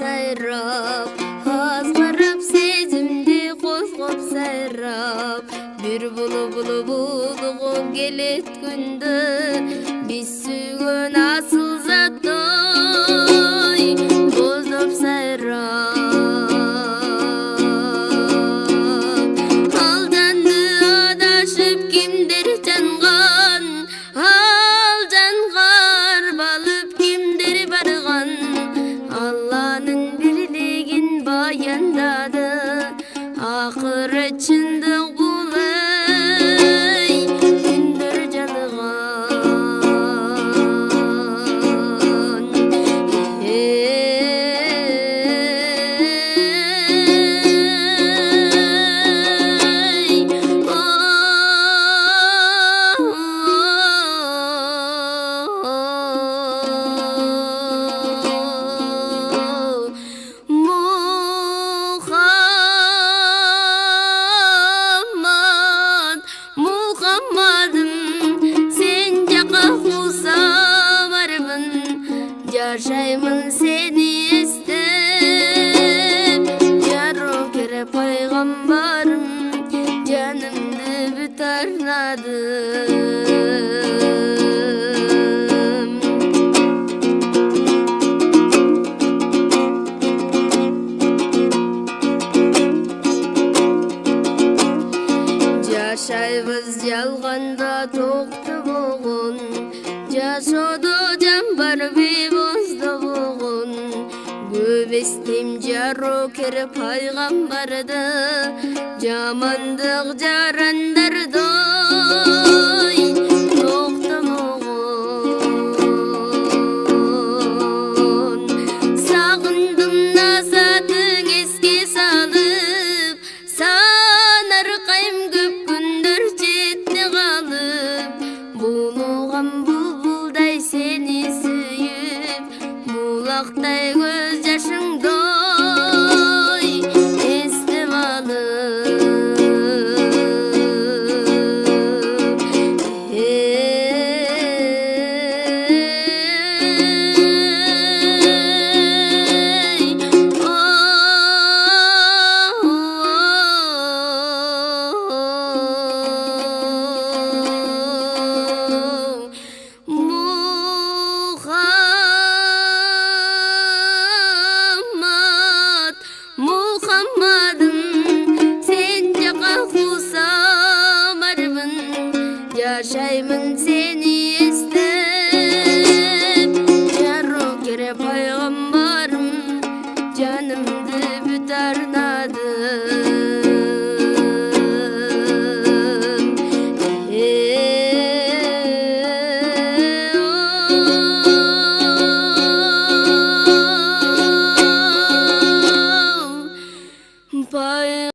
сайрап, азгарап сезимди козгоп сайрап, бир булугуп келет күндө, биз сүйгөн асыл заттой боздоп сайрап. Алданды адашып кимдер жанган, ал жанга арбалып кимдер барган, Алланын бирлигин баяндады, акыры чындык бул ey, күндөр жалган. Muhammadım, sen jaka kулсамармын, жашаймын сени эстеп, жарокер пайгамбарым, жанымды бүт арнадым. Жашайбыз жалганда токтобогон, жашоодо жан бар бейбоздобогон. Көп эстейм жарокер пайгамбарды, жамандык жарандардой токтомогон. Сагындым назатын эске салып, санаркайм көп күндөр четте калып, булуган булбулдай сени сүйүп, булактай көз жашыңдой эстеп алып. Muhammadım, sen jaka kулсамармын, жашаймын сени эстеп, жарокер пайгамбарым, жанымды бүт арнадым.